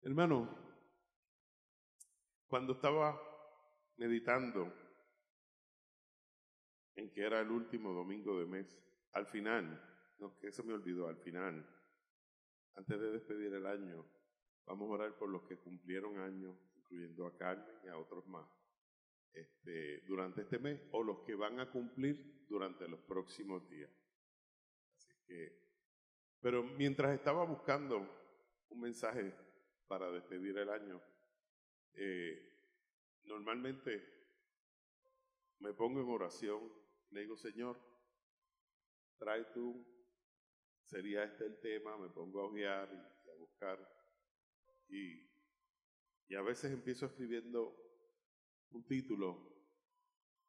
Hermano, cuando estaba meditando en que era el último domingo de mes, al final, no, que se me olvidó, al final, antes de despedir el año, vamos a orar por los que cumplieron años, incluyendo a Carmen y a otros más, durante este mes, o los que van a cumplir durante los próximos días. Así que, pero mientras estaba buscando un mensaje para despedir el año, normalmente me pongo en oración, le digo, Señor, trae tú, sería este el tema, me pongo a ojear y a buscar, y a veces empiezo escribiendo un título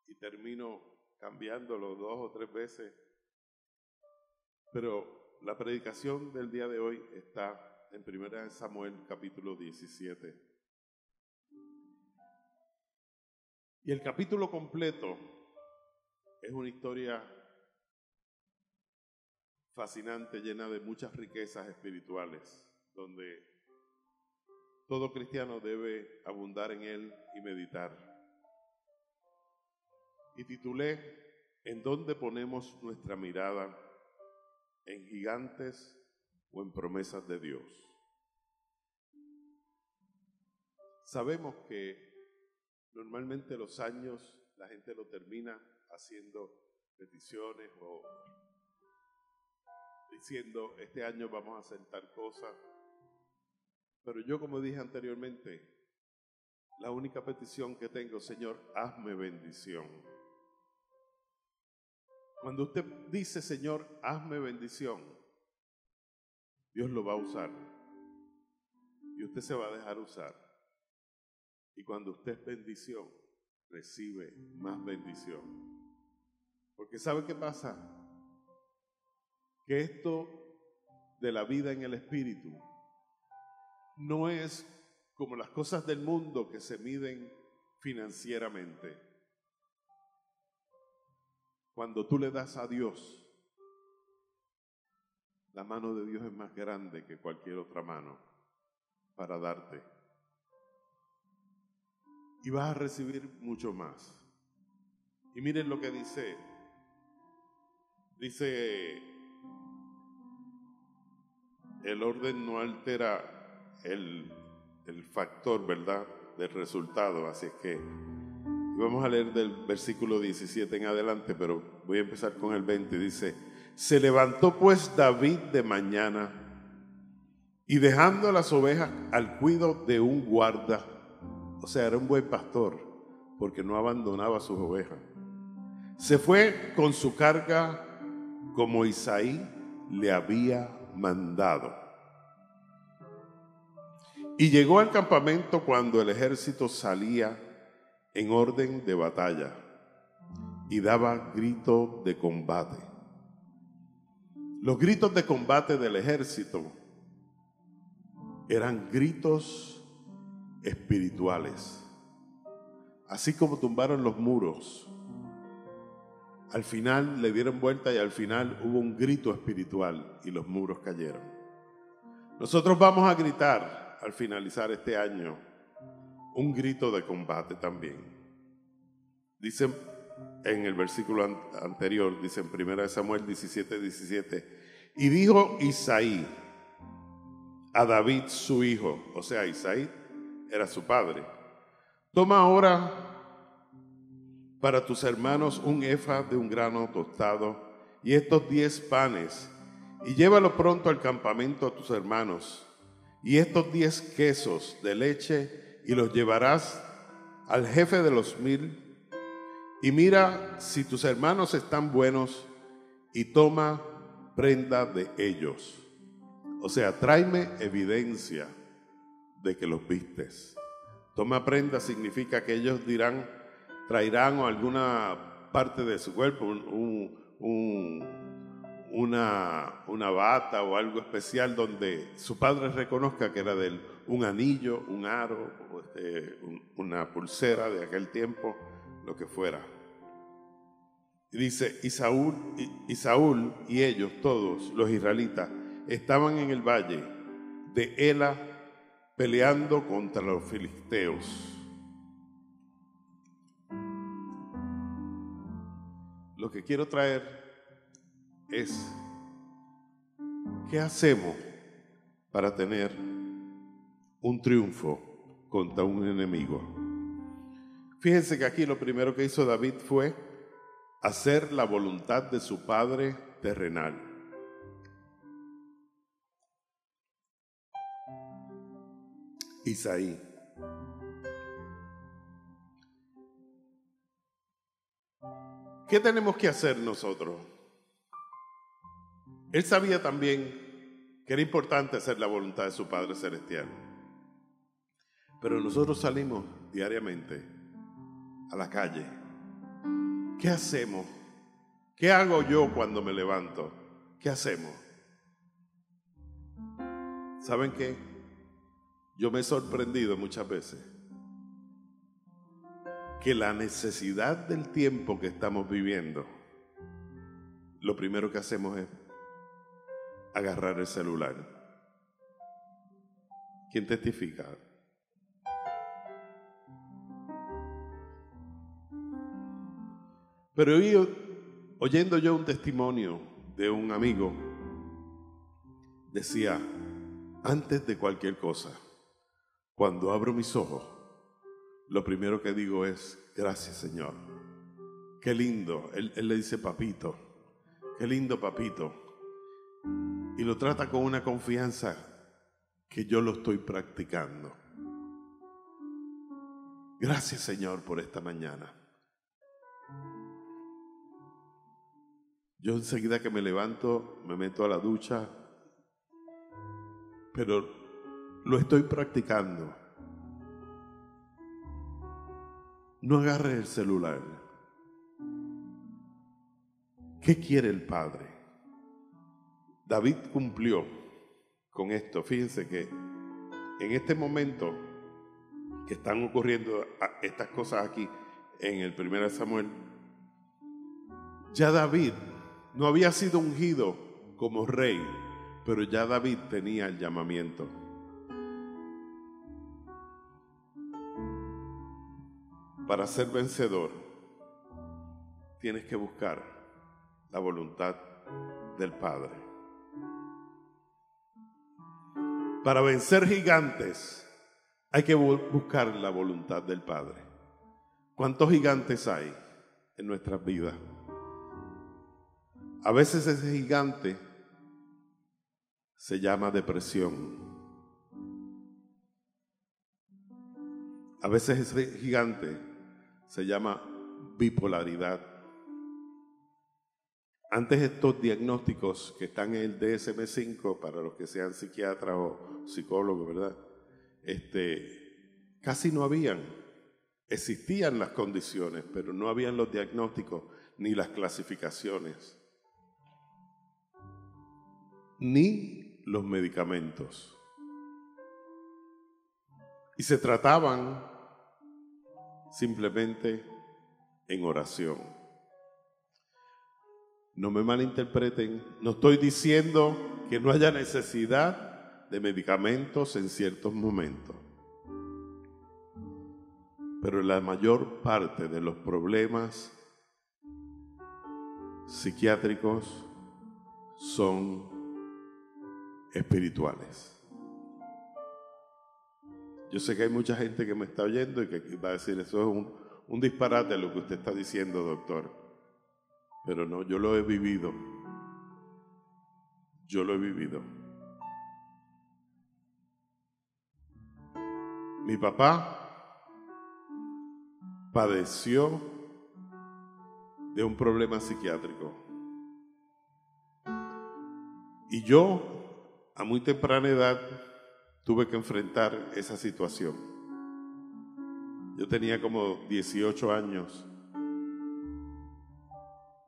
y termino cambiándolo 2 o 3 veces, pero la predicación del día de hoy está en 1 Samuel capítulo 17. Y el capítulo completo es una historia fascinante, llena de muchas riquezas espirituales, donde todo cristiano debe abundar en él y meditar. Y titulé, ¿en dónde ponemos nuestra mirada? ¿En gigantes o en promesas de Dios? Sabemos que normalmente los años la gente lo termina haciendo peticiones o diciendo, este año vamos a hacer tal cosa. Pero yo, como dije anteriormente, la única petición que tengo, Señor, hazme bendición. Cuando usted dice, Señor, hazme bendición, Dios lo va a usar. Y usted se va a dejar usar. Y cuando usted es bendición, recibe más bendición. Porque ¿sabe qué pasa? Que esto de la vida en el Espíritu no es como las cosas del mundo que se miden financieramente. Cuando tú le das a Dios, la mano de Dios es más grande que cualquier otra mano para darte. Y vas a recibir mucho más. Y miren lo que dice. Dice, el orden no altera el factor, ¿verdad?, del resultado. Así es que vamos a leer del versículo 17 en adelante, pero voy a empezar con el 20. Dice, se levantó pues David de mañana y dejando las ovejas al cuidado de un guarda, o sea, era un buen pastor, porque no abandonaba sus ovejas, se fue con su carga como Isaí le había mandado. Y llegó al campamento cuando el ejército salía en orden de batalla y daba grito de combate. Los gritos de combate del ejército eran gritos espirituales. Así como tumbaron los muros, al final le dieron vuelta y al final hubo un grito espiritual y los muros cayeron. Nosotros vamos a gritar al finalizar este año un grito de combate también. Dice en el versículo anterior, dice en 1 Samuel 17:17, y dijo Isaí a David su hijo, o sea, Isaí era su padre, toma ahora para tus hermanos un efa de un grano tostado y estos 10 panes, y llévalo pronto al campamento a tus hermanos, y estos 10 quesos de leche, y los llevarás al jefe de los 1000, y mira si tus hermanos están buenos, y toma prenda de ellos. O sea, tráeme evidencia de que los vistes. Toma prenda significa que ellos traerán alguna parte de su cuerpo, una bata o algo especial donde su padre reconozca que era de él, un anillo, un aro, una pulsera de aquel tiempo, lo que fuera. Y dice, y Saúl y ellos, todos los israelitas, estaban en el valle de Ela peleando contra los filisteos. Lo que quiero traer es, ¿qué hacemos para tener un triunfo contra un enemigo? Fíjense que aquí lo primero que hizo David fue hacer la voluntad de su padre terrenal. Isaí. ¿Qué tenemos que hacer nosotros? Él sabía también que era importante hacer la voluntad de su Padre Celestial. Pero nosotros salimos diariamente a la calle. ¿Qué hacemos? ¿Qué hago yo cuando me levanto? ¿Qué hacemos? ¿Saben qué? Yo me he sorprendido muchas veces que la necesidad del tiempo que estamos viviendo, lo primero que hacemos es agarrar el celular. ¿Quién testifica? Pero oyendo yo un testimonio de un amigo, decía, antes de cualquier cosa, cuando abro mis ojos, lo primero que digo es, gracias Señor. Qué lindo. Él le dice papito. Qué lindo papito. Y lo trata con una confianza que yo lo estoy practicando. Gracias Señor por esta mañana. Yo enseguida que me levanto, me meto a la ducha, pero lo estoy practicando. No agarre el celular. ¿Qué quiere el Padre? David cumplió con esto. Fíjense que en este momento que están ocurriendo estas cosas aquí en el 1 Samuel, ya David no había sido ungido como rey, pero ya David tenía el llamamiento. Para ser vencedor, tienes que buscar la voluntad del Padre. Para vencer gigantes, hay que buscar la voluntad del Padre. ¿Cuántos gigantes hay en nuestras vidas? A veces ese gigante se llama depresión. A veces ese gigante se llama bipolaridad. Antes estos diagnósticos que están en el DSM-5, para los que sean psiquiatras o psicólogos, ¿verdad? Casi no habían. Existían las condiciones, pero no habían los diagnósticos ni las clasificaciones, ni los medicamentos. Y se trataban simplemente en oración. No me malinterpreten, no estoy diciendo que no haya necesidad de medicamentos en ciertos momentos, pero la mayor parte de los problemas psiquiátricos son espirituales. Yo sé que hay mucha gente que me está oyendo y que va a decir, eso es un disparate lo que usted está diciendo, doctor. Pero no, yo lo he vivido. Yo lo he vivido. Mi papá padeció de un problema psiquiátrico. Y yo, a muy temprana edad, tuve que enfrentar esa situación. Yo tenía como 18 años.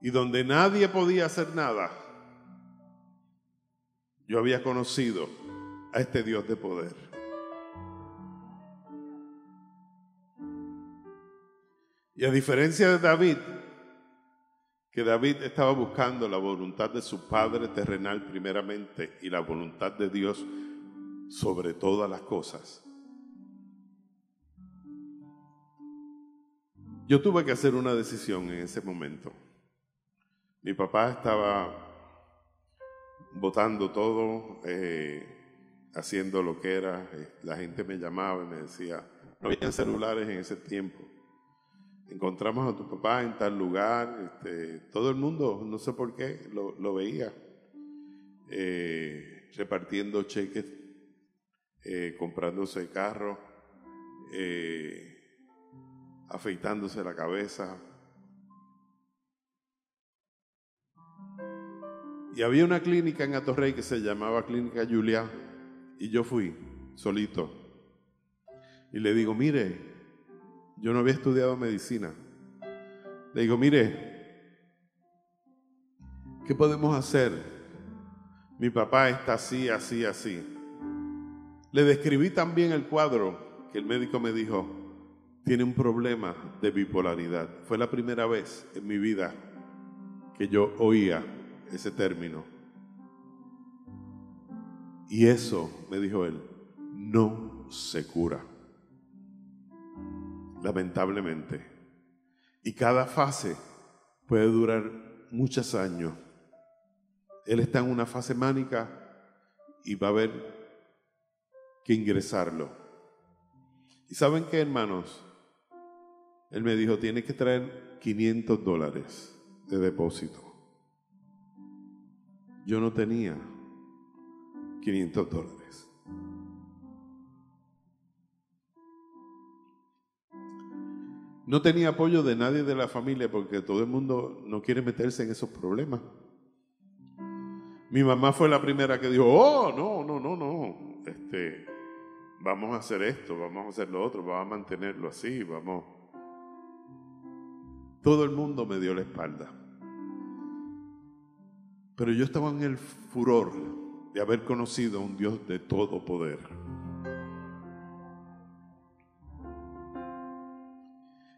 Y donde nadie podía hacer nada, yo había conocido a este Dios de poder. Y a diferencia de David, que David estaba buscando la voluntad de su padre terrenal primeramente y la voluntad de Dios, sobre todas las cosas. Yo tuve que hacer una decisión en ese momento. Mi papá estaba botando todo, haciendo lo que era. La gente me llamaba y me decía, no había celulares en ese tiempo. Encontramos a tu papá en tal lugar. Todo el mundo, no sé por qué, lo veía. Repartiendo cheques, comprándose carros, afeitándose la cabeza. Y había una clínica en Atorrey que se llamaba Clínica Julia, y yo fui solito. Y le digo, mire, yo no había estudiado medicina. Le digo, mire, ¿qué podemos hacer? Mi papá está así, así, así. Le describí también el cuadro que el médico me dijo, tiene un problema de bipolaridad. Fue la primera vez en mi vida que yo oía ese término. Y eso, me dijo él, no se cura. Lamentablemente. Y cada fase puede durar muchos años. Él está en una fase mánica y va a haber que ingresarlo. ¿Y saben qué, hermanos? Él me dijo, tiene que traer $500 de depósito. Yo no tenía $500. No tenía apoyo de nadie de la familia porque todo el mundo no quiere meterse en esos problemas. Mi mamá fue la primera que dijo, no. Vamos a hacer esto, vamos a hacer lo otro, vamos a mantenerlo así, vamos. Todo el mundo me dio la espalda. Pero yo estaba en el furor de haber conocido a un Dios de todo poder.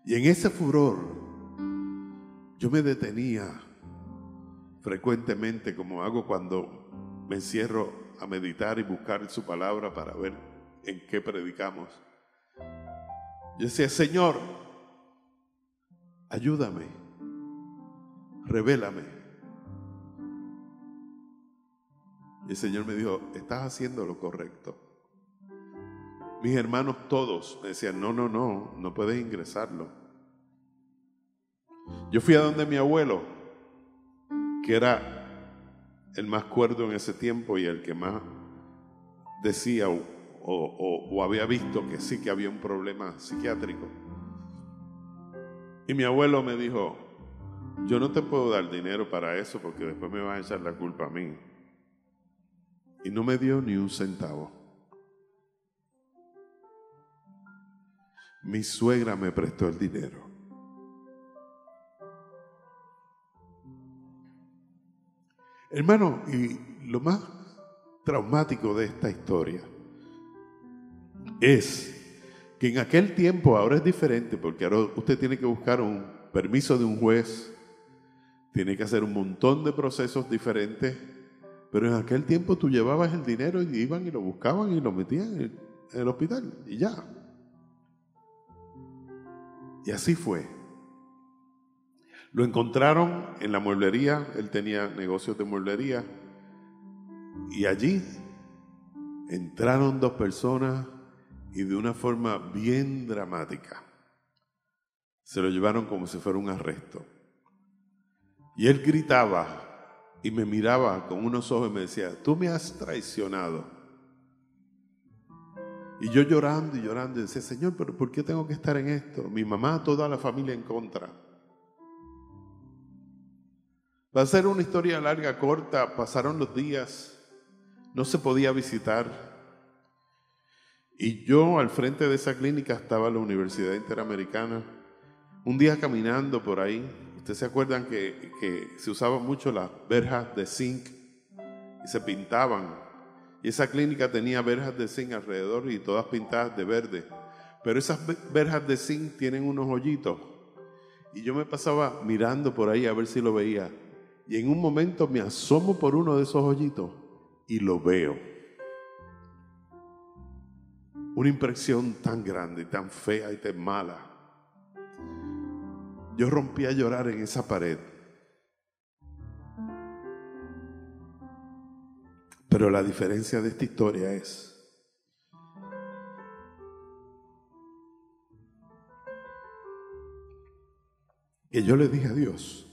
Y en ese furor yo me detenía frecuentemente, como hago cuando me encierro a meditar y buscar su palabra para ver en qué predicamos. Yo decía, Señor, ayúdame, revélame. Y el Señor me dijo, estás haciendo lo correcto. Mis hermanos todos me decían, no puedes ingresarlo. Yo fui a donde mi abuelo, que era el más cuerdo en ese tiempo y el que más decía o había visto que sí que había un problema psiquiátrico. Y mi abuelo me dijo, yo no te puedo dar dinero para eso porque después me vas a echar la culpa a mí. Y no me dio ni un centavo. Mi suegra me prestó el dinero. Hermano, y lo más traumático de esta historia es que en aquel tiempo, ahora es diferente, porque ahora usted tiene que buscar un permiso de un juez, tiene que hacer un montón de procesos diferentes, pero en aquel tiempo tú llevabas el dinero y iban y lo buscaban y lo metían en el hospital y ya. Y así fue. Lo encontraron en la mueblería, él tenía negocios de mueblería, y allí entraron dos personas y de una forma bien dramática se lo llevaron como si fuera un arresto. Y él gritaba y me miraba con unos ojos y me decía, tú me has traicionado. Y yo llorando y llorando, y decía, Señor, pero ¿por qué tengo que estar en esto? Mi mamá, toda la familia en contra. Va a ser una historia larga, corta. Pasaron los días, no se podía visitar. Y yo al frente de esa clínica estaba la Universidad Interamericana. Un día caminando por ahí, ustedes se acuerdan que se usaban mucho las verjas de zinc y se pintaban. Y esa clínica tenía verjas de zinc alrededor y todas pintadas de verde. Pero esas verjas de zinc tienen unos hoyitos. Y yo me pasaba mirando por ahí a ver si lo veía. Y en un momento me asomo por uno de esos hoyitos y lo veo. una impresión tan grande, tan fea y tan mala. Yo rompí a llorar en esa pared. Pero la diferencia de esta historia es que yo le dije a Dios: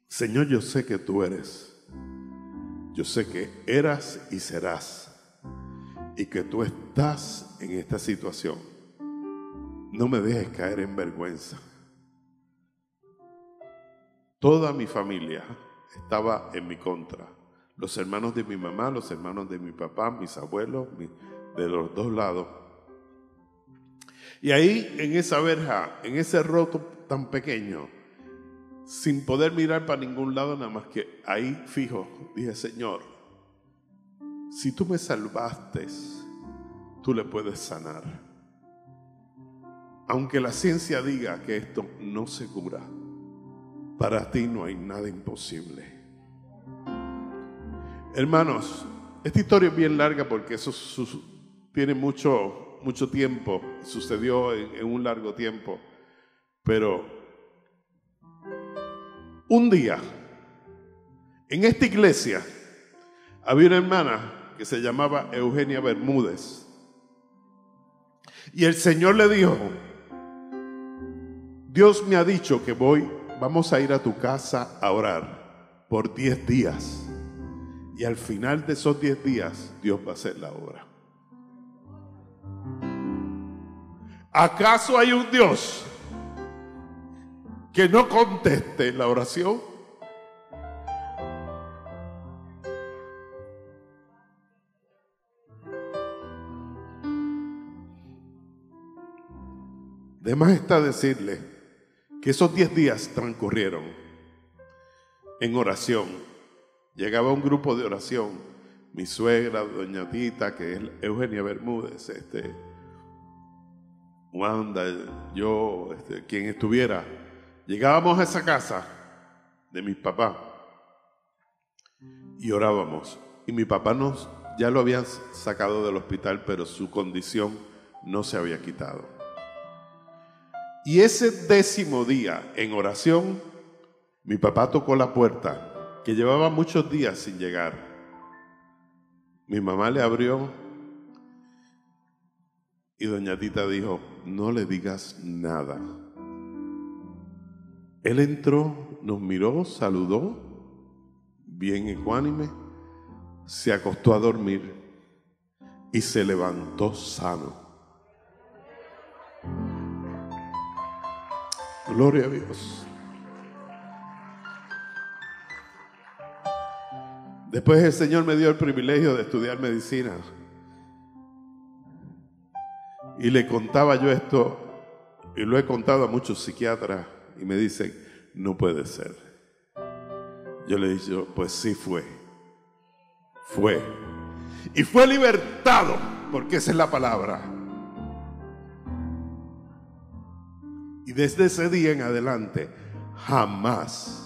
Señor, yo sé que tú eres, yo sé que eras y serás, y que tú estás en esta situación. No me dejes caer en vergüenza. Toda mi familia estaba en mi contra. Los hermanos de mi mamá, los hermanos de mi papá, mis abuelos, de los dos lados. Y ahí, en esa verja, en ese roto tan pequeño, sin poder mirar para ningún lado, nada más que ahí fijo, dije: Señor, si tú me salvaste, tú le puedes sanar. Aunque la ciencia diga que esto no se cura, para ti no hay nada imposible. Hermanos, esta historia es bien larga porque eso tiene mucho tiempo, sucedió en un largo tiempo. Pero un día, en esta iglesia, había una hermana que se llamaba Eugenia Bermúdez. Y el Señor le dijo: Dios me ha dicho que vamos a ir a tu casa a orar por 10 días. Y al final de esos 10 días, Dios va a hacer la obra. ¿Acaso hay un Dios que no conteste la oración? De más está decirle que esos 10 días transcurrieron en oración. Llegaba un grupo de oración, mi suegra, doña Tita, que es Eugenia Bermúdez, Wanda, yo, quien estuviera. Llegábamos a esa casa de mi papá y orábamos. Y mi papá ya lo habían sacado del hospital, pero su condición no se había quitado. Y ese 10º día en oración, mi papá tocó la puerta, que llevaba muchos días sin llegar. Mi mamá le abrió y doña Tita dijo: no le digas nada. Él entró, nos miró, saludó, bien ecuánime, se acostó a dormir y se levantó sano. Gloria a Dios. Después el Señor me dio el privilegio de estudiar medicina. Y le contaba yo esto, y lo he contado a muchos psiquiatras, y me dicen: no puede ser. Yo le he dicho: pues sí fue. Y fue libertado, porque esa es la palabra. Y desde ese día en adelante, jamás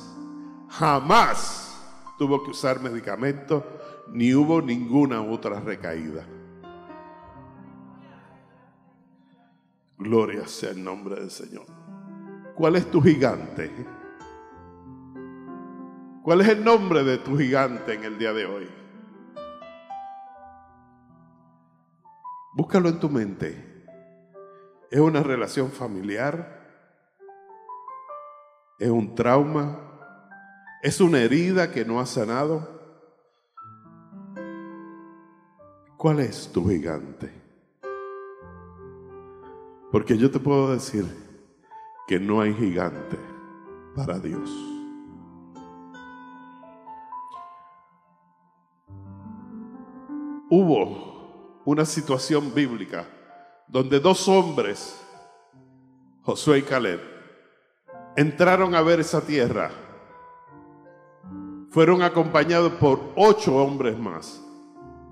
tuvo que usar medicamentos, ni hubo ninguna otra recaída. Gloria sea el nombre del Señor. ¿Cuál es tu gigante? ¿Cuál es el nombre de tu gigante en el día de hoy? Búscalo en tu mente. ¿Es una relación familiar? ¿Es un trauma? ¿Es una herida que no ha sanado? ¿Cuál es tu gigante? Porque yo te puedo decir que no hay gigante para Dios. Hubo una situación bíblica donde 2 hombres, Josué y Caleb, entraron a ver esa tierra. Fueron acompañados por 8 hombres más,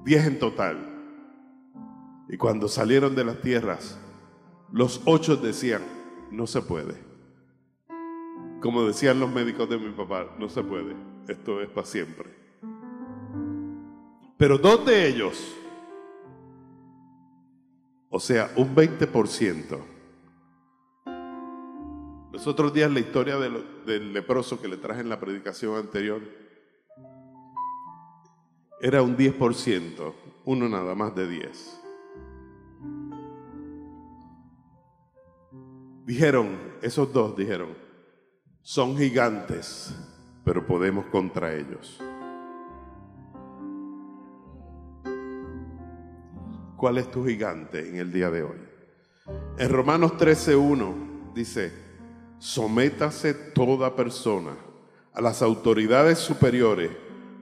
10 en total. Y cuando salieron de las tierras, los 8 decían: no se puede. Como decían los médicos de mi papá: no se puede, esto es para siempre. Pero 2 de ellos, o sea, un 20%. Los otros días la historia del leproso que le traje en la predicación anterior era un 10%, uno nada más de 10. Dijeron, esos 2 dijeron, son gigantes, pero podemos contra ellos. ¿Cuál es tu gigante en el día de hoy? En Romanos 13:1 dice, sométase toda persona a las autoridades superiores,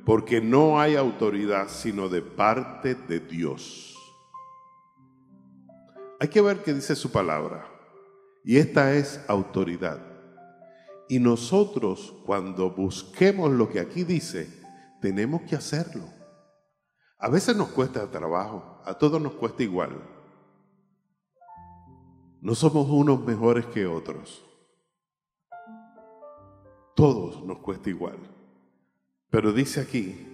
porque no hay autoridad sino de parte de Dios. Hay que ver qué dice su palabra. Y esta es autoridad. Y nosotros, cuando busquemos lo que aquí dice, tenemos que hacerlo. A veces nos cuesta trabajo, a todos nos cuesta igual. No somos unos mejores que otros. Todos nos cuesta igual. Pero dice aquí,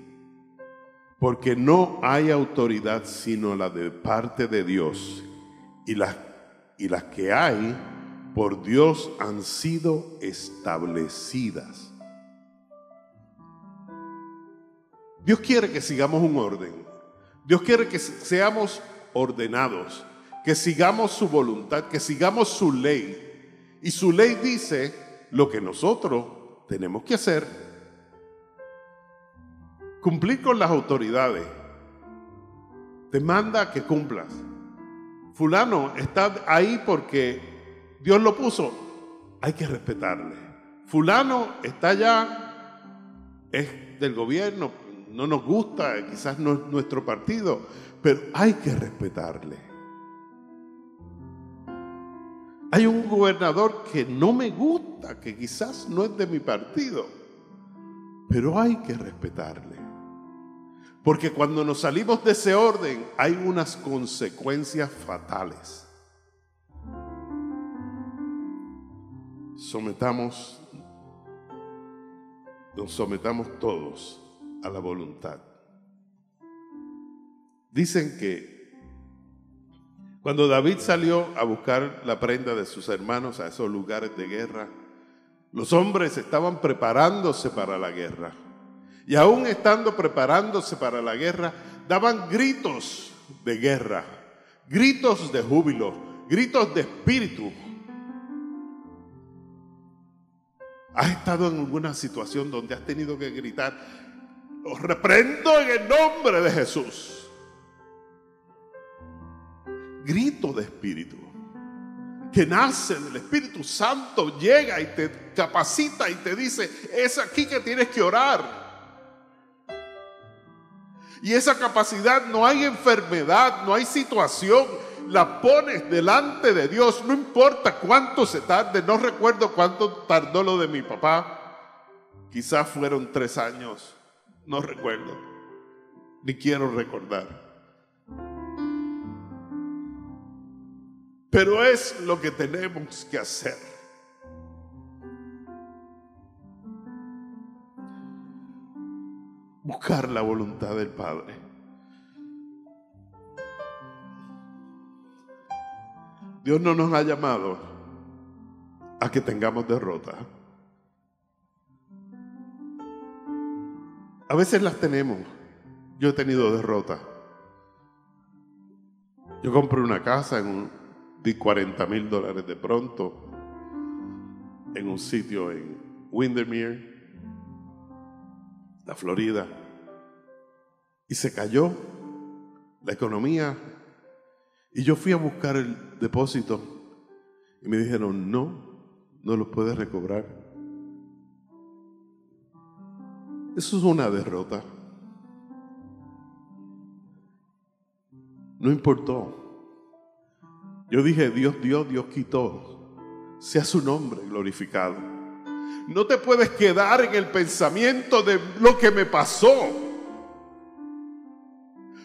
porque no hay autoridad sino la de parte de Dios, y las que hay por Dios han sido establecidas. Dios quiere que sigamos un orden. Dios quiere que seamos ordenados, que sigamos su voluntad, que sigamos su ley. Y su ley dice lo que nosotros tenemos que hacer. Cumplir con las autoridades. Te manda a que cumplas. Fulano está ahí porque Dios lo puso. Hay que respetarle. Fulano está allá, es del gobierno, no nos gusta, quizás no es nuestro partido, pero hay que respetarle. Hay un gobernador que no me gusta, que quizás no es de mi partido, pero hay que respetarle. Porque cuando nos salimos de ese orden, hay unas consecuencias fatales. Nos sometamos todos a la voluntad. Dicen que cuando David salió a buscar la prenda de sus hermanos a esos lugares de guerra, los hombres estaban preparándose para la guerra. Y aún estando preparándose para la guerra, daban gritos de guerra, gritos de júbilo, gritos de espíritu. ¿Has estado en alguna situación donde has tenido que gritar, os reprendo en el nombre de Jesús? Grito de espíritu, que nace del Espíritu Santo, llega y te capacita y te dice, es aquí que tienes que orar. Y esa capacidad, no hay enfermedad, no hay situación, la pones delante de Dios, no importa cuánto se tarde. No recuerdo cuánto tardó lo de mi papá, quizás fueron 3 años, no recuerdo, ni quiero recordar. Pero es lo que tenemos que hacer. Buscar la voluntad del Padre. Dios no nos ha llamado a que tengamos derrota. A veces las tenemos. Yo he tenido derrota. Yo compré una casa di $40,000 de pronto en un sitio en Windermere, la Florida, y se cayó la economía, y yo fui a buscar el depósito y me dijeron, no lo puedes recobrar. Eso es una derrota. No importó. Yo dije, Dios dio, Dios quitó, sea su nombre glorificado. No te puedes quedar en el pensamiento de lo que me pasó.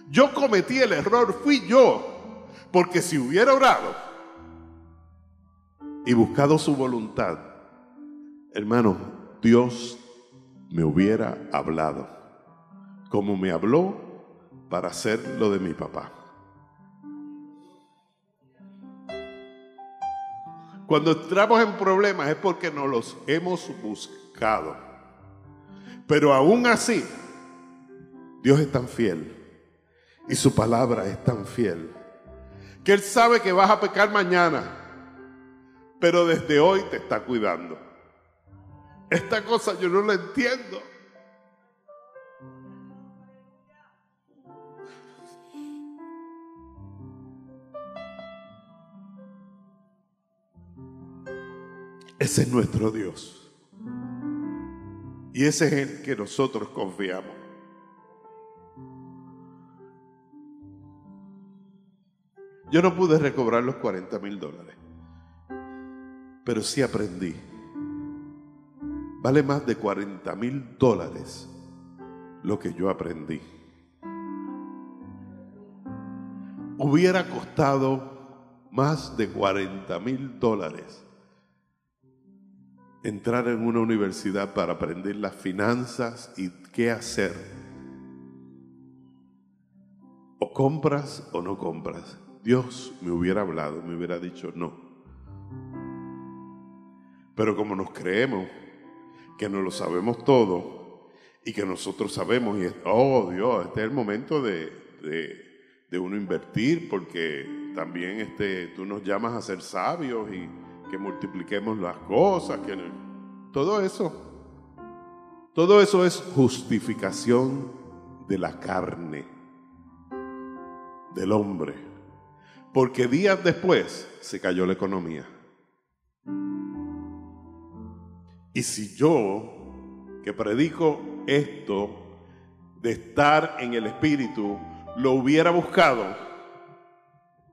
Yo cometí el error, fui yo. Porque si hubiera orado y buscado su voluntad, hermano, Dios me hubiera hablado. Como me habló, para hacer lo de mi papá. Cuando entramos en problemas es porque nos los hemos buscado. Pero aún así, Dios es tan fiel y su palabra es tan fiel que Él sabe que vas a pecar mañana, pero desde hoy te está cuidando. Esta cosa yo no la entiendo. Ese es nuestro Dios. Y ese es el que nosotros confiamos. Yo no pude recobrar los $40,000, pero sí aprendí. Vale más de $40,000 lo que yo aprendí. Hubiera costado más de $40,000 entrar en una universidad para aprender las finanzas y qué hacer. O compras o no compras. Dios me hubiera hablado, me hubiera dicho no. Pero como nos creemos que no lo sabemos todo y que nosotros sabemos, y oh Dios, este es el momento de uno invertir, porque también tú nos llamas a ser sabios y que multipliquemos las cosas, todo eso es justificación de la carne, del hombre, porque días después se cayó la economía. Y si yo, que predico esto de estar en el Espíritu, lo hubiera buscado,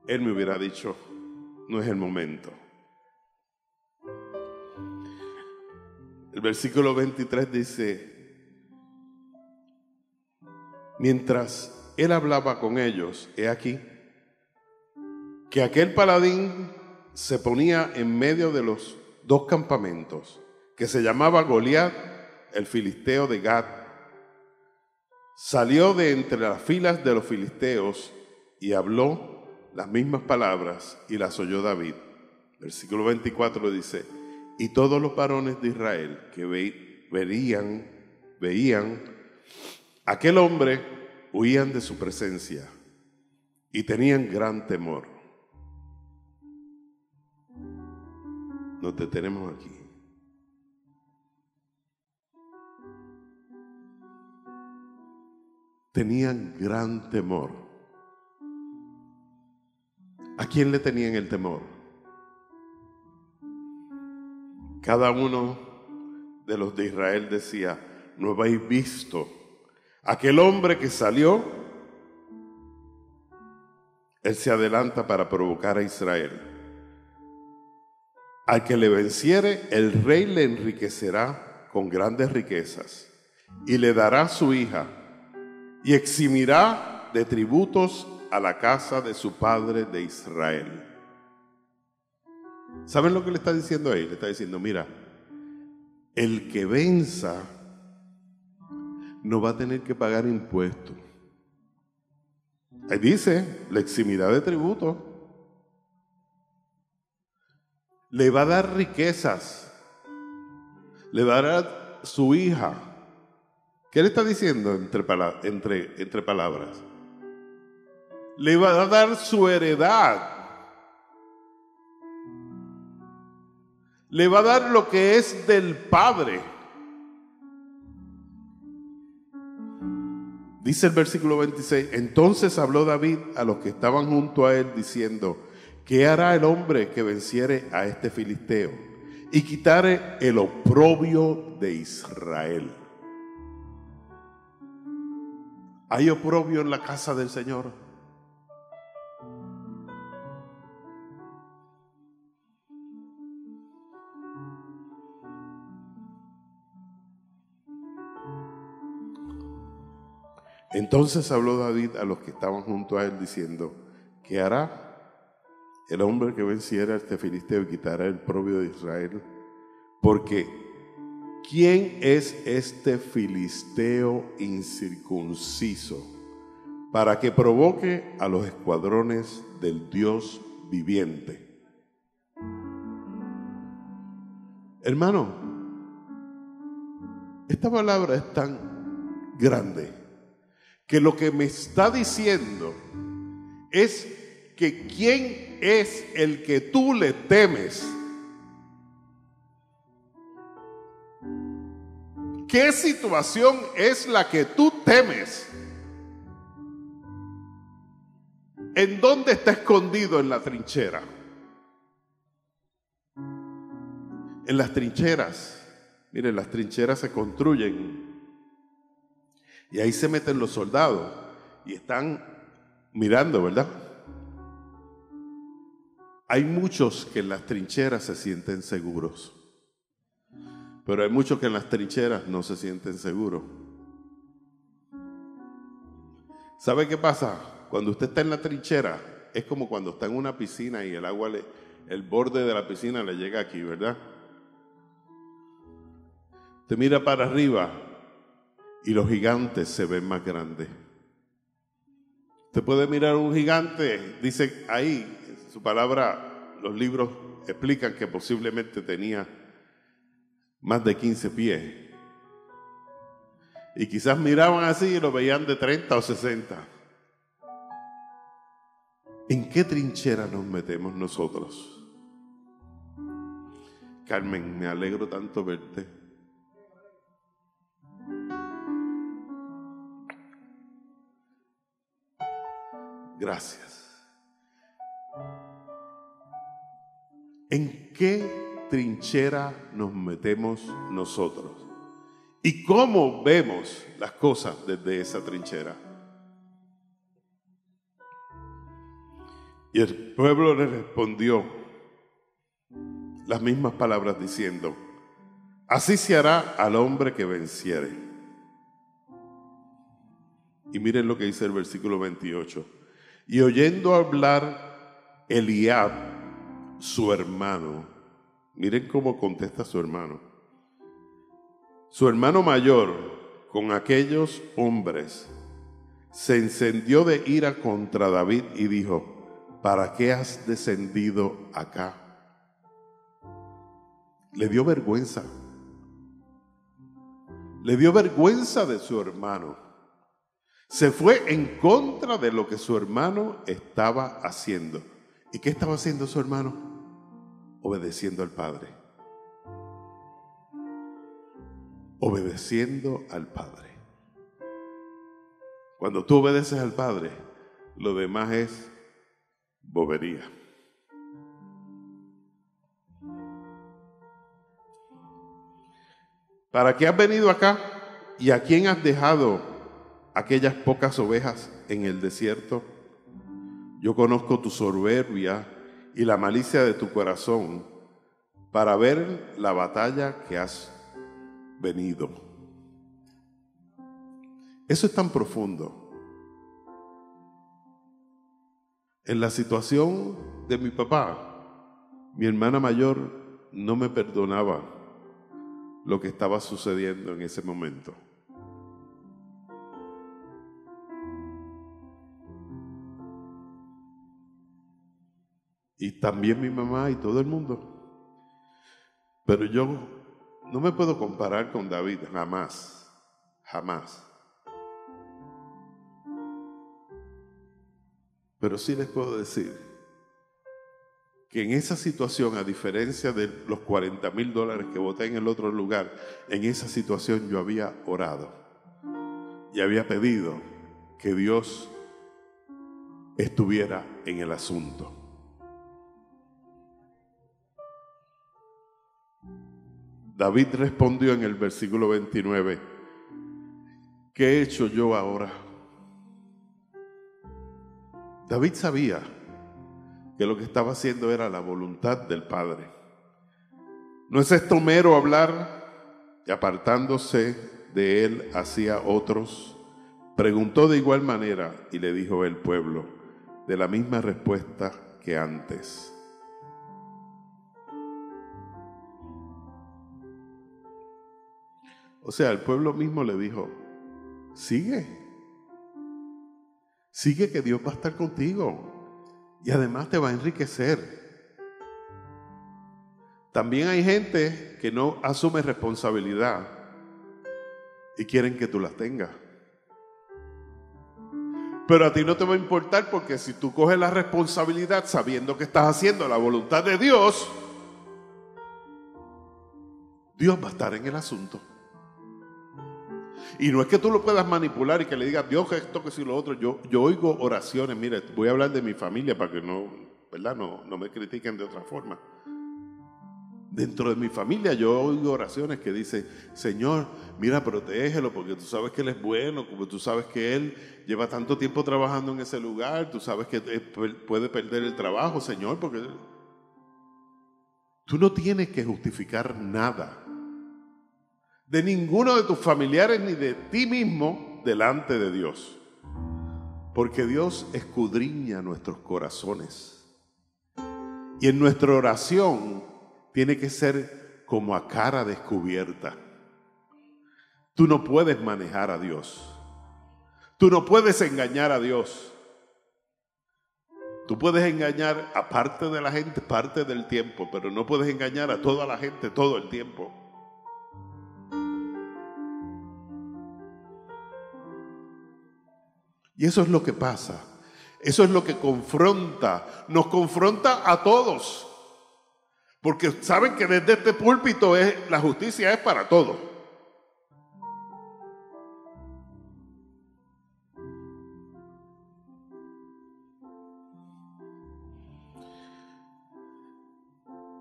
Él me hubiera dicho, no es el momento. El versículo 23 dice, mientras Él hablaba con ellos, he aquí, que aquel paladín se ponía en medio de los dos campamentos, que se llamaba Goliat, el filisteo de Gat. Salió de entre las filas de los filisteos y habló las mismas palabras y las oyó David. Versículo 24 dice, y todos los varones de Israel que veían aquel hombre huían de su presencia y tenían gran temor. Nos detenemos aquí. Tenían gran temor. ¿A quién le tenían el temor? Cada uno de los de Israel decía, ¿no habéis visto aquel hombre que salió? Él se adelanta para provocar a Israel. Al que le venciere, el rey le enriquecerá con grandes riquezas y le dará su hija y eximirá de tributos a la casa de su padre de Israel. ¿Saben lo que le está diciendo ahí? Le está diciendo, mira, el que venza no va a tener que pagar impuestos. Ahí dice, la eximirá de tributos. Le va a dar riquezas. Le va a dar su hija. ¿Qué le está diciendo entre palabras? Le va a dar su heredad. Le va a dar lo que es del Padre. Dice el versículo 26, entonces habló David a los que estaban junto a él diciendo, ¿qué hará el hombre que venciere a este filisteo y quitare el oprobio de Israel? ¿Hay oprobio en la casa del Señor? Entonces habló David a los que estaban junto a él diciendo, ¿qué hará el hombre que venciera a este filisteo y quitará el oprobio de Israel? Porque ¿quién es este filisteo incircunciso para que provoque a los escuadrones del Dios viviente. Hermano, esta palabra es tan grande que lo que me está diciendo es que ¿quién es el que tú le temes? ¿Qué situación es la que tú temes? ¿En dónde está escondido en la trinchera? En las trincheras, miren, las trincheras se construyen y ahí se meten los soldados y están mirando, ¿verdad? Hay muchos que en las trincheras se sienten seguros, pero hay muchos que en las trincheras no se sienten seguros. ¿Sabe qué pasa? Cuando usted está en la trinchera, es como cuando está en una piscina y el agua, el borde de la piscina le llega aquí, ¿verdad? Usted mira para arriba y los gigantes se ven más grandes. Usted puede mirar un gigante, dice ahí, su palabra, los libros explican que posiblemente tenía más de 15 pies. Y quizás miraban así y lo veían de 30 o 60. ¿En qué trinchera nos metemos nosotros? Carmen, me alegro tanto verte. Gracias. ¿En qué trinchera nos metemos nosotros? ¿Y cómo vemos las cosas desde esa trinchera? Y el pueblo le respondió las mismas palabras diciendo: así se hará al hombre que venciere. Y miren lo que dice el versículo 28. Y oyendo hablar Eliab, su hermano, miren cómo contesta su hermano mayor, con aquellos hombres, se encendió de ira contra David y dijo: ¿para qué has descendido acá? Le dio vergüenza. Le dio vergüenza de su hermano. Se fue en contra de lo que su hermano estaba haciendo. ¿Y qué estaba haciendo su hermano? Obedeciendo al Padre. Obedeciendo al Padre. Cuando tú obedeces al Padre, lo demás es bobería. ¿Para qué has venido acá? ¿Y a quién has dejado aquellas pocas ovejas en el desierto? Yo conozco tu soberbia y la malicia de tu corazón para ver la batalla que has venido. Eso es tan profundo. En la situación de mi papá, mi hermana mayor no me perdonaba lo que estaba sucediendo en ese momento. Y también mi mamá y todo el mundo. Pero yo no me puedo comparar con David, jamás, jamás. Pero sí les puedo decir que en esa situación, a diferencia de los $40,000 que boté en el otro lugar, en esa situación yo había orado y había pedido que Dios estuviera en el asunto. David respondió en el versículo 29, ¿qué he hecho yo ahora? David sabía que lo que estaba haciendo era la voluntad del Padre. ¿No es esto mero hablar? Y apartándose de él hacia otros, preguntó de igual manera y le dijo el pueblo de la misma respuesta que antes. O sea, el pueblo mismo le dijo: sigue. Sigue, que Dios va a estar contigo y además te va a enriquecer. También hay gente que no asume responsabilidad y quieren que tú las tengas. Pero a ti no te va a importar, porque si tú coges la responsabilidad sabiendo que estás haciendo la voluntad de Dios, Dios va a estar en el asunto. Y no es que tú lo puedas manipular y que le digas, Dios, esto, que si lo otro. Yo oigo oraciones, mire, voy a hablar de mi familia para que no, ¿verdad? No me critiquen de otra forma. Dentro de mi familia yo oigo oraciones que dicen, Señor, mira, protégelo, porque tú sabes que Él es bueno, como tú sabes que Él lleva tanto tiempo trabajando en ese lugar, tú sabes que puede perder el trabajo, Señor, porque tú no tienes que justificar nada de ninguno de tus familiares ni de ti mismo delante de Dios, porque Dios escudriña nuestros corazones y en nuestra oración tiene que ser como a cara descubierta. Tú no puedes manejar a Dios. Tú no puedes engañar a Dios. Tú puedes engañar a parte de la gente parte del tiempo, pero no puedes engañar a toda la gente todo el tiempo. Y eso es lo que pasa. Eso es lo que confronta. Nos confronta a todos. Porque saben que desde este púlpito la justicia es para todos.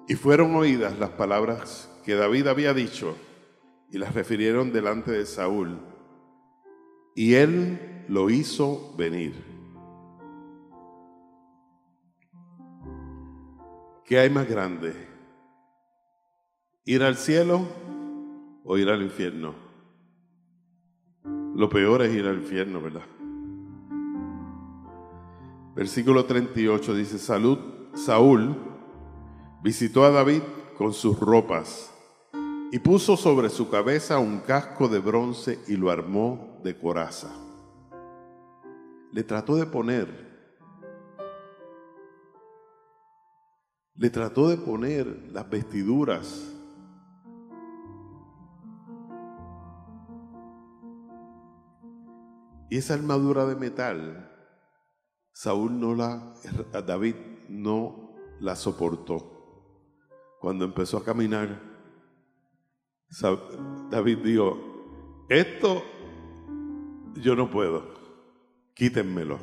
Y fueron oídas las palabras que David había dicho y las refirieron delante de Saúl. Y él lo hizo venir. ¿Qué hay más grande? ¿Ir al cielo o ir al infierno? Lo peor es ir al infierno, ¿verdad? Versículo 38 dice, Saúl visitó a David con sus ropas y puso sobre su cabeza un casco de bronce y lo armó de coraza. Le trató de poner las vestiduras y esa armadura de metal. David no la soportó. Cuando empezó a caminar, David dijo, esto yo no puedo, quítenmelo.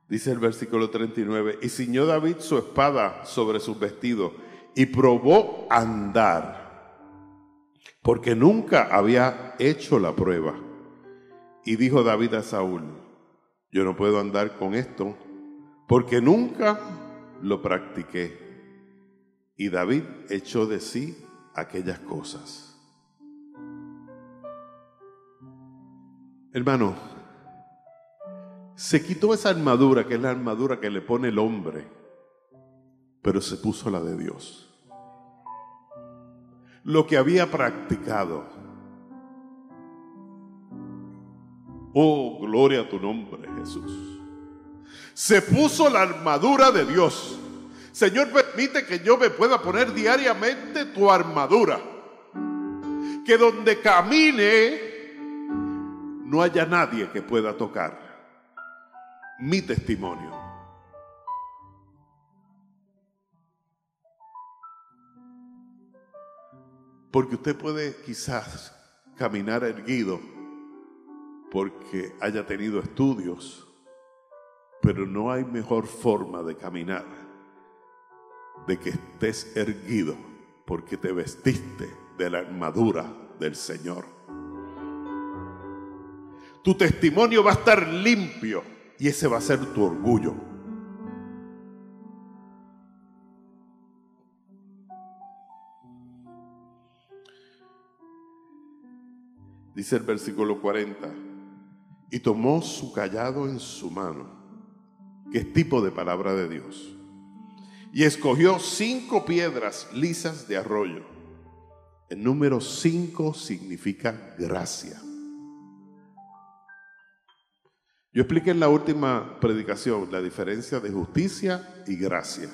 Dice el versículo 39, y ciñó David su espada sobre sus vestidos y probó andar, porque nunca había hecho la prueba. Y dijo David a Saúl, yo no puedo andar con esto, porque nunca lo practiqué. Y David echó de sí aquellas cosas. Hermano, se quitó esa armadura, que es la armadura que le pone el hombre, pero se puso la de Dios. Lo que había practicado. Oh, gloria a tu nombre, Jesús. Se puso la armadura de Dios. Señor, permite que yo me pueda poner diariamente tu armadura. Que donde camine no haya nadie que pueda tocar mi testimonio. Porque usted puede quizás caminar erguido porque haya tenido estudios, pero no hay mejor forma de caminar de que estés erguido porque te vestiste de la armadura del Señor. Tu testimonio va a estar limpio y ese va a ser tu orgullo. Dice el versículo 40, y tomó su cayado en su mano, que es tipo de palabra de Dios, y escogió 5 piedras lisas de arroyo. El número 5 significa gracia. Yo expliqué en la última predicación la diferencia de justicia y gracia.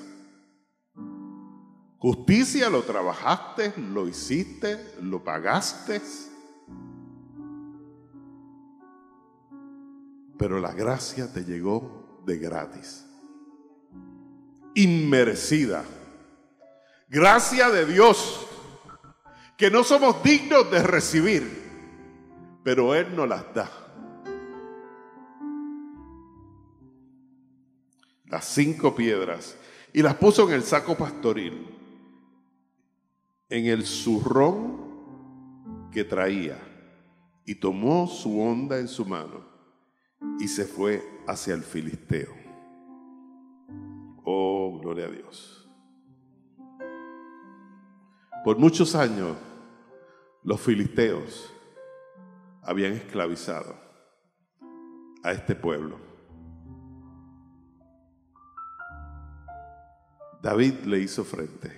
Justicia lo trabajaste, lo hiciste, lo pagaste. Pero la gracia te llegó de gratis. Inmerecida. Gracia de Dios que no somos dignos de recibir, pero Él nos las da. Las 5 piedras, y las puso en el saco pastoril, en el zurrón que traía, y tomó su honda en su mano y se fue hacia el filisteo. Oh, gloria a Dios. Por muchos años los filisteos habían esclavizado a este pueblo. David le hizo frente.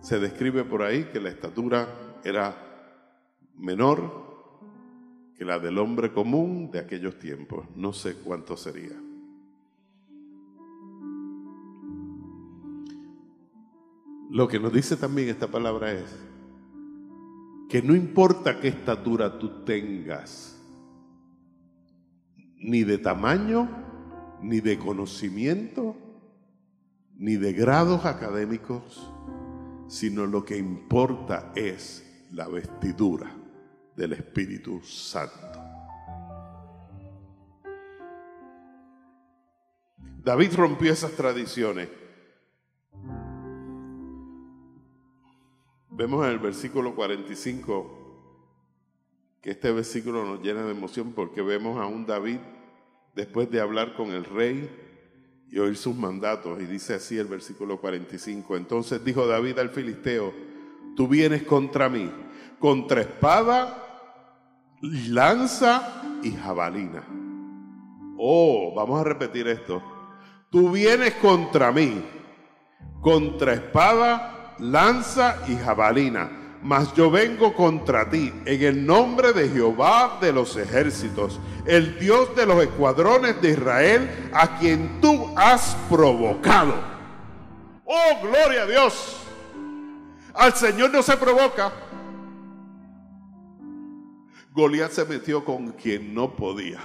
Se describe por ahí que la estatura era menor que la del hombre común de aquellos tiempos. No sé cuánto sería. Lo que nos dice también esta palabra es que no importa qué estatura tú tengas, ni de tamaño, ni de conocimiento, ni de grados académicos, sino lo que importa es la vestidura del Espíritu Santo. David rompió esas tradiciones. Vemos en el versículo 45 que este versículo nos llena de emoción porque vemos a un David después de hablar con el rey y oír sus mandatos, y dice así el versículo 45: entonces dijo David al filisteo: tú vienes contra mí, contra espada, lanza y jabalina. Oh, vamos a repetir esto. Tú vienes contra mí, contra espada, lanza y jabalina, mas yo vengo contra ti en el nombre de Jehová de los ejércitos, el Dios de los escuadrones de Israel, a quien tú has provocado. ¡Oh, gloria a Dios! Al Señor no se provoca. Goliat se metió con quien no podía.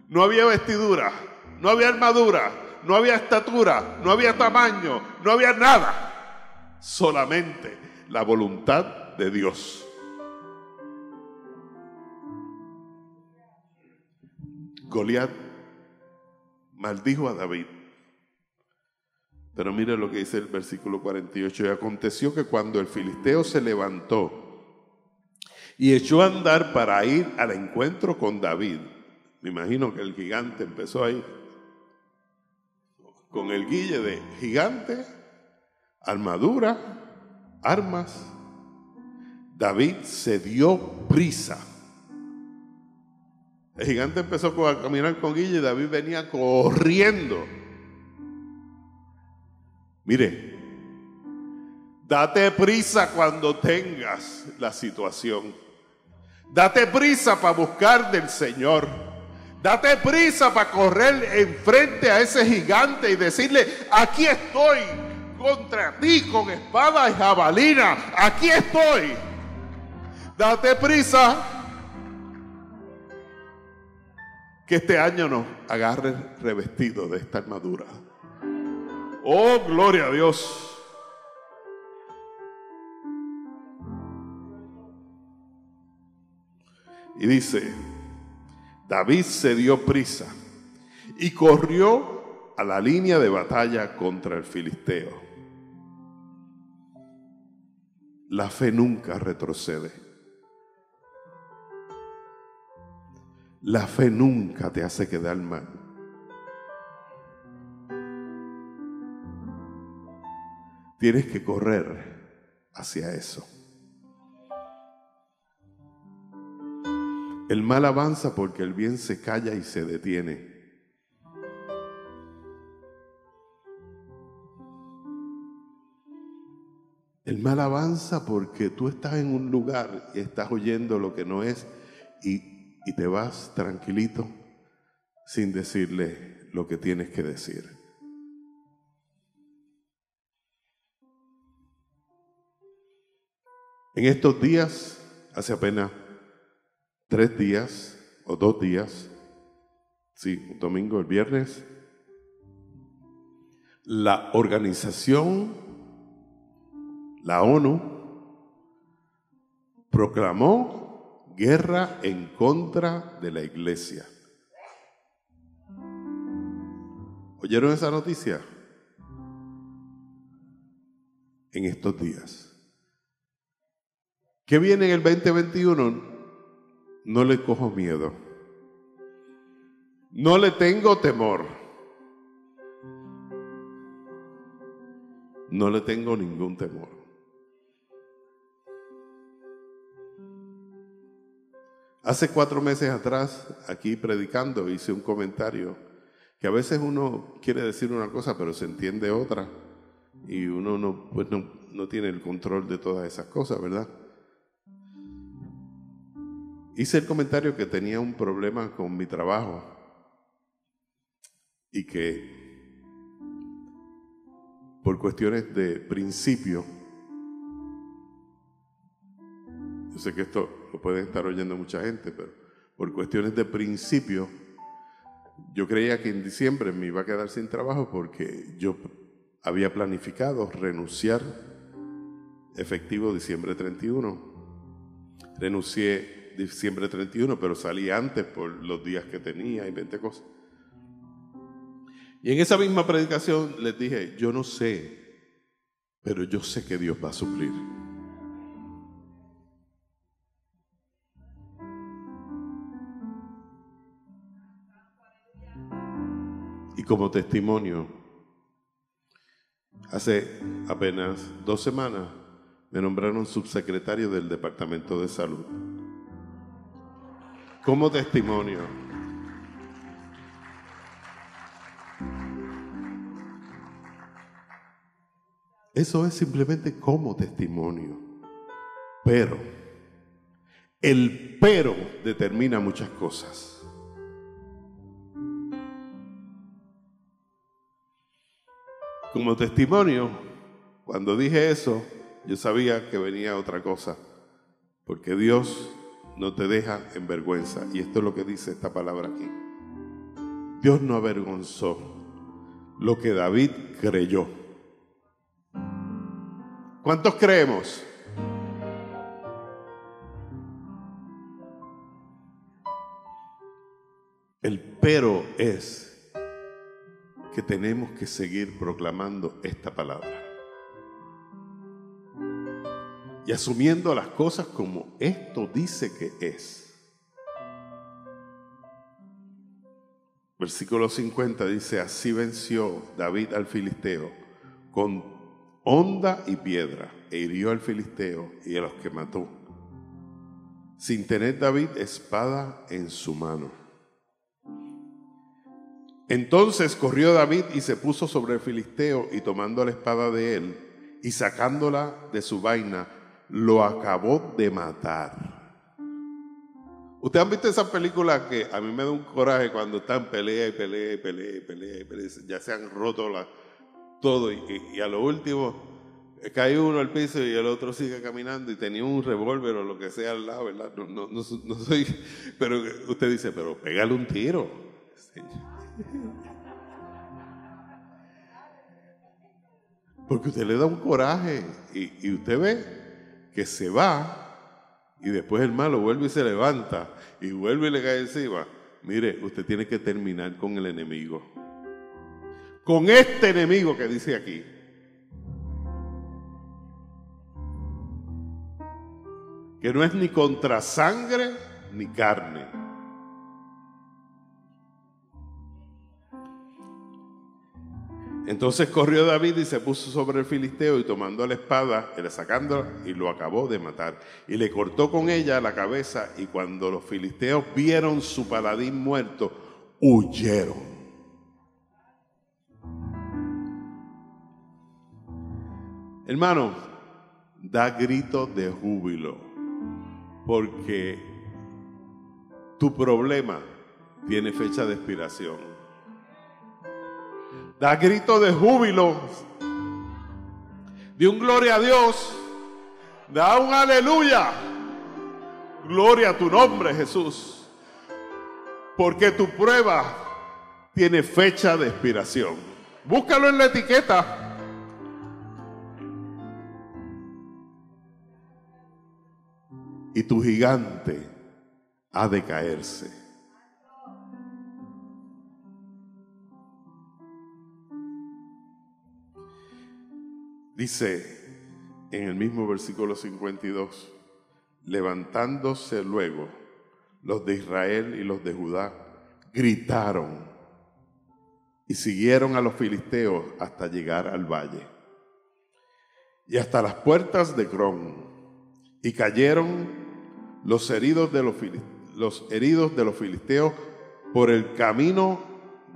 No había vestidura, no había armadura, no había estatura, no había tamaño, no había nada. Solamente la voluntad de Dios. Goliat maldijo a David. Pero mire lo que dice el versículo 48. Y aconteció que cuando el filisteo se levantó y echó a andar para ir al encuentro con David, me imagino que el gigante empezó ahí con el guille de gigante, armadura, armas. David se dio prisa. El gigante empezó a caminar con guille y David venía corriendo. Mire, date prisa cuando tengas la situación. Date prisa para buscar del Señor. Date prisa para correr enfrente a ese gigante y decirle: aquí estoy contra ti con espada y jabalina. Aquí estoy. Date prisa. Que este año nos agarre revestido de esta armadura. Oh, gloria a Dios. Y dice: David se dio prisa y corrió a la línea de batalla contra el filisteo. La fe nunca retrocede. La fe nunca te hace quedar mal. Tienes que correr hacia eso. El mal avanza porque el bien se calla y se detiene. El mal avanza porque tú estás en un lugar y estás oyendo lo que no es y te vas tranquilito sin decirle lo que tienes que decir. En estos días, hace apenas 3 días o 2 días, sí, un domingo, el viernes, la organización, la ONU, proclamó guerra en contra de la iglesia. ¿Oyeron esa noticia? En estos días. ¿Qué viene en el 2021? No le cojo miedo. No le tengo temor. No le tengo ningún temor. Hace 4 meses atrás, aquí predicando, hice un comentario que a veces uno quiere decir una cosa, pero se entiende otra, y uno no tiene el control de todas esas cosas, ¿verdad? Hice el comentario que tenía un problema con mi trabajo y que por cuestiones de principio, yo sé que esto lo puede estar oyendo mucha gente, pero por cuestiones de principio, yo creía que en diciembre me iba a quedar sin trabajo porque yo había planificado renunciar efectivo diciembre 31. Renuncié diciembre 31, pero salí antes por los días que tenía y 20 cosas. Y en esa misma predicación les dije, yo no sé, pero yo sé que Dios va a suplir. Y como testimonio, hace apenas 2 semanas me nombraron subsecretario del Departamento de Salud. Como testimonio. Eso es simplemente como testimonio. Pero, el pero determina muchas cosas. Como testimonio, cuando dije eso, yo sabía que venía otra cosa, porque Dios no te deja en vergüenza, y esto es lo que dice esta palabra aquí. Dios no avergonzó lo que David creyó. ¿Cuántos creemos? El pero es que tenemos que seguir proclamando esta palabra y asumiendo las cosas como esto dice que es. Versículo 50 dice, así venció David al filisteo con honda y piedra, e hirió al filisteo y a los que mató, sin tener David espada en su mano. Entonces corrió David y se puso sobre el filisteo, y tomando la espada de él y sacándola de su vaina, lo acabó de matar. ¿Ustedes han visto esa película que a mí me da un coraje cuando están pelea y pelea y pelea y pelea y pelea? Ya se han roto todo y a lo último cae uno al piso y el otro sigue caminando y tenía un revólver o lo que sea al lado, ¿verdad? No soy, pero usted dice, pero pégale un tiro. Porque usted le da un coraje y usted ve que se va y después el malo vuelve y se levanta y vuelve y le cae encima. Mire, usted tiene que terminar con el enemigo. Con este enemigo que dice aquí. Que no es ni contra sangre ni carne. Entonces corrió David y se puso sobre el filisteo, y tomando la espada, sacándola, y lo acabó de matar. Y le cortó con ella la cabeza, y cuando los filisteos vieron su paladín muerto, huyeron. Hermano, Da grito de júbilo, porque tu problema tiene fecha de expiración. Da grito de júbilo, de un gloria a Dios, da un aleluya, gloria a tu nombre, Jesús, porque tu prueba tiene fecha de expiración. Búscalo en la etiqueta. Y tu gigante ha de caerse. Dice en el mismo versículo 52, levantándose luego los de Israel y los de Judá, gritaron y siguieron a los filisteos hasta llegar al valle y hasta las puertas de Crón, y cayeron los heridos de los filisteos por el camino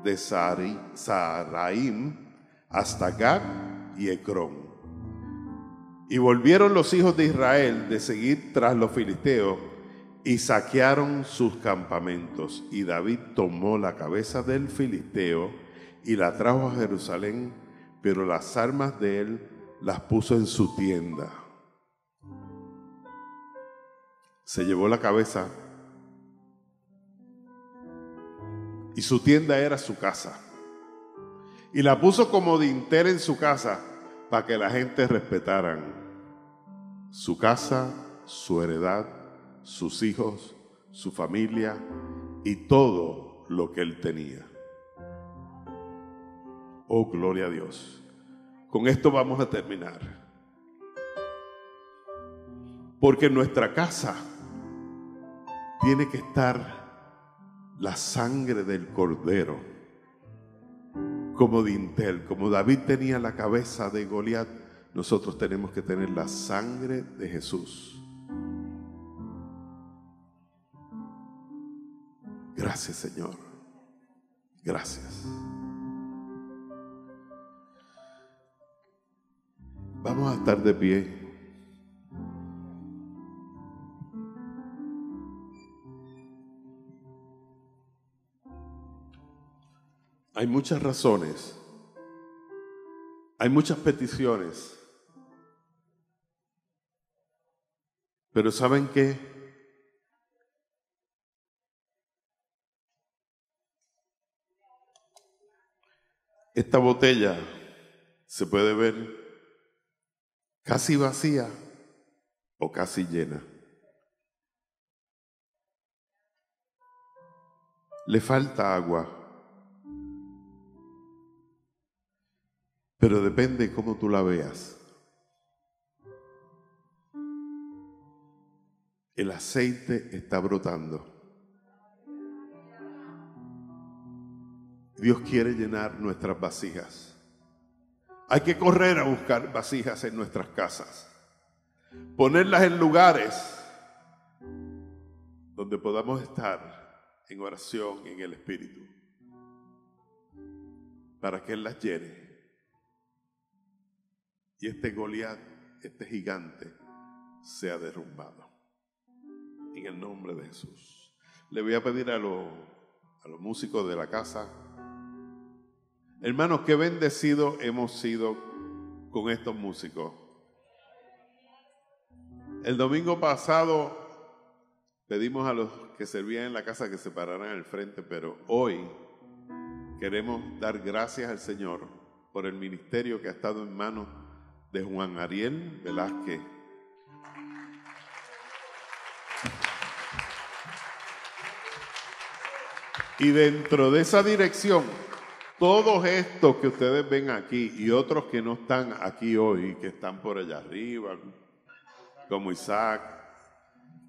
de Saharaim hasta Gad y Ecrón. Y volvieron los hijos de Israel de seguir tras los filisteos y saquearon sus campamentos. Y David tomó la cabeza del filisteo y la trajo a Jerusalén, pero las armas de él las puso en su tienda. Se llevó la cabeza y su tienda era su casa. Y la puso como dintel en su casa para que la gente respetaran su casa, su heredad, sus hijos, su familia y todo lo que él tenía. Oh, gloria a Dios. Con esto vamos a terminar. Porque en nuestra casa tiene que estar la sangre del Cordero como dintel. Como David tenía la cabeza de Goliat, nosotros tenemos que tener la sangre de Jesús. Gracias, Señor. Gracias. Vamos a estar de pie. Hay muchas razones, hay muchas peticiones, pero ¿saben qué? Esta botella se puede ver casi vacía o casi llena. Le falta agua. Pero depende de cómo tú la veas. El aceite está brotando. Dios quiere llenar nuestras vasijas. Hay que correr a buscar vasijas en nuestras casas. Ponerlas en lugares donde podamos estar en oración en el Espíritu, para que Él las llene. Y este Goliat, este gigante, sea derrumbado. En el nombre de Jesús. Le voy a pedir a los músicos de la casa. Hermanos, qué bendecidos hemos sido con estos músicos. El domingo pasado pedimos a los que servían en la casa que se pararan al frente, pero hoy queremos dar gracias al Señor por el ministerio que ha estado en manos de Juan Ariel Velázquez. Y dentro de esa dirección, todos estos que ustedes ven aquí y otros que no están aquí hoy, que están por allá arriba, como Isaac,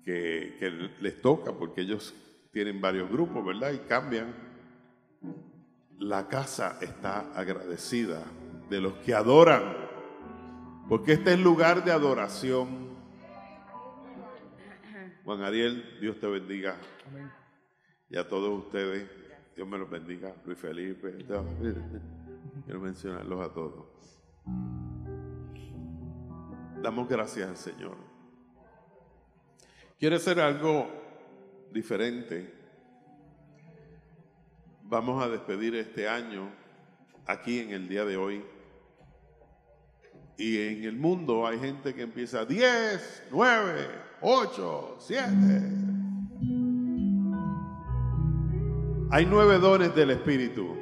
que les toca porque ellos tienen varios grupos, ¿verdad? Y cambian. La casa está agradecida de los que adoran. Porque este es lugar de adoración. Juan Ariel, Dios te bendiga. Amén. Y a todos ustedes, Dios me los bendiga. Luis Felipe, quiero mencionarlos a todos. Damos gracias al Señor. Quiere hacer algo diferente. Vamos a despedir este año aquí en el día de hoy. Y en el mundo hay gente que empieza 10, 9, 8, 7. Hay 9 dones del Espíritu: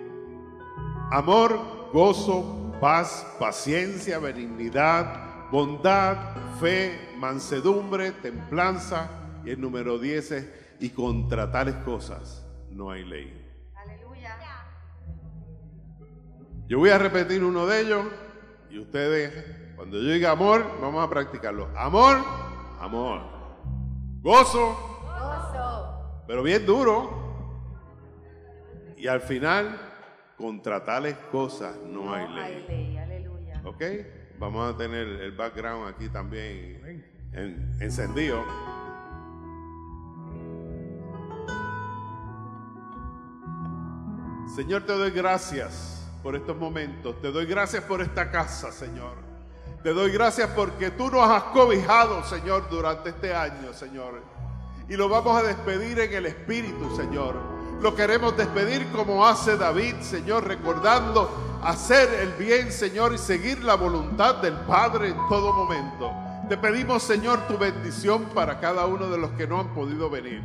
amor, gozo, paz, paciencia, benignidad, bondad, fe, mansedumbre, templanza. Y el número 10 es: y contra tales cosas no hay ley. Aleluya. Yo voy a repetir uno de ellos y ustedes, cuando yo diga amor, vamos a practicarlo. Amor, amor. Gozo, Gozo. pero bien duro. Y al final, contra tales cosas no hay ley. Aleluya. ¿Ok? Vamos a tener el background aquí también encendido. Señor, te doy gracias por estos momentos. Te doy gracias por esta casa, Señor. Te doy gracias porque tú nos has cobijado, Señor, durante este año, Señor. Y lo vamos a despedir en el Espíritu, Señor. Lo queremos despedir como hace David, Señor, recordando hacer el bien, Señor, y seguir la voluntad del Padre en todo momento. Te pedimos, Señor, tu bendición para cada uno de los que no han podido venir.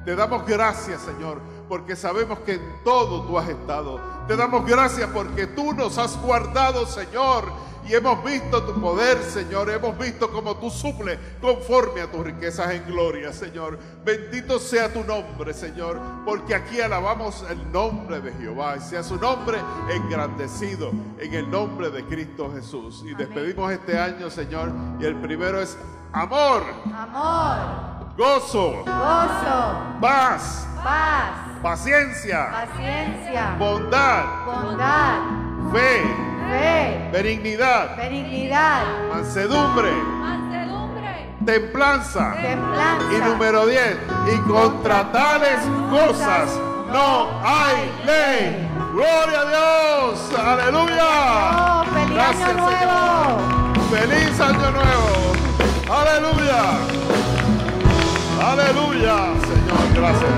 Te damos gracias, Señor, porque sabemos que en todo tú has estado. Te damos gracias porque tú nos has guardado, Señor, y hemos visto tu poder, Señor. Hemos visto cómo tú suples conforme a tus riquezas en gloria, Señor. Bendito sea tu nombre, Señor, porque aquí alabamos el nombre de Jehová y sea su nombre engrandecido en el nombre de Cristo Jesús. Y despedimos este año, Señor, y el primero es amor, Amor. gozo, Gozo. paz, Paz. paciencia, Paciencia. bondad, Bondad. fe, Fe. benignidad, Benignidad. mansedumbre, Mansedumbre. templanza. Templanza. Y número 10, y contra tales cosas no hay ley. Gloria a Dios, aleluya. Oh, feliz Gracias, año nuevo. Señor. Feliz año nuevo, aleluya. Aleluya, Señor, gracias.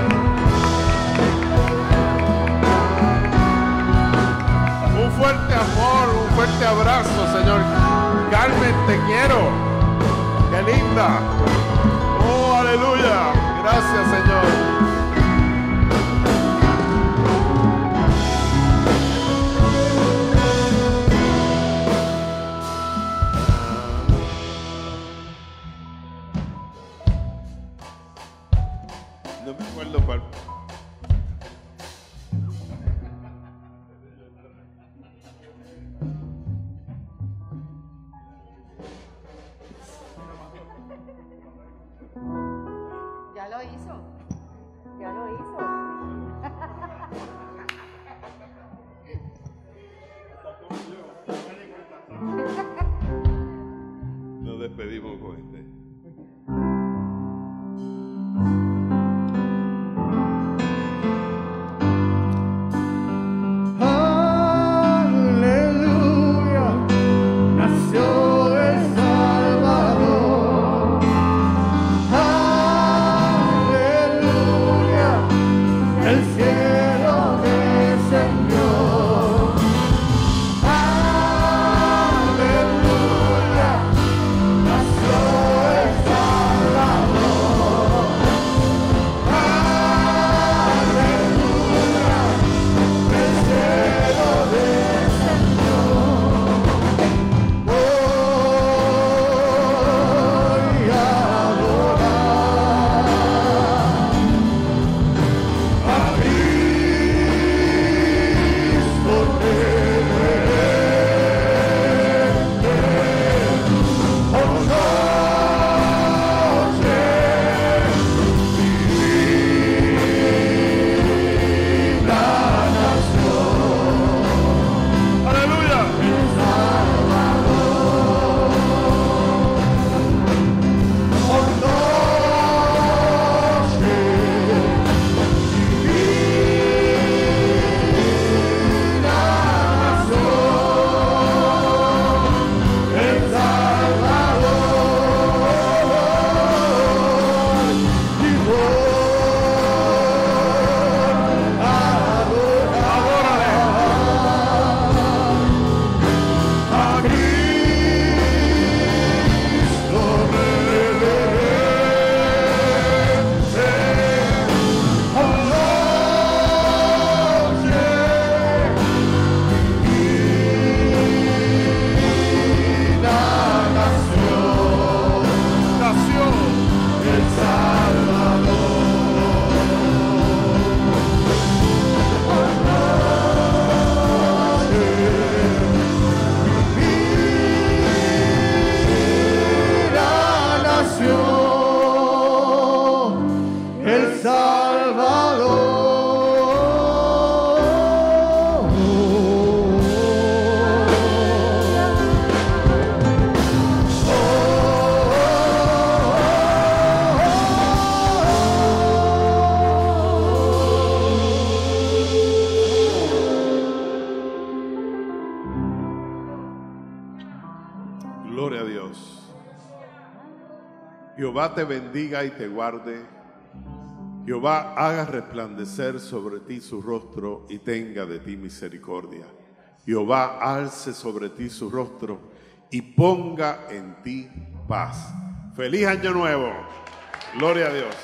Un fuerte amor, un fuerte abrazo, Señor. Carmen, te quiero. Qué linda. Oh, aleluya. Gracias, Señor. No me acuerdo cuál. Ya lo hizo. Ya lo hizo. Nos despedimos con este. Aleluya, nació Gloria a Dios. Jehová te bendiga y te guarde. Jehová haga resplandecer sobre ti su rostro y tenga de ti misericordia. Jehová alce sobre ti su rostro y ponga en ti paz. ¡Feliz Año Nuevo! Gloria a Dios.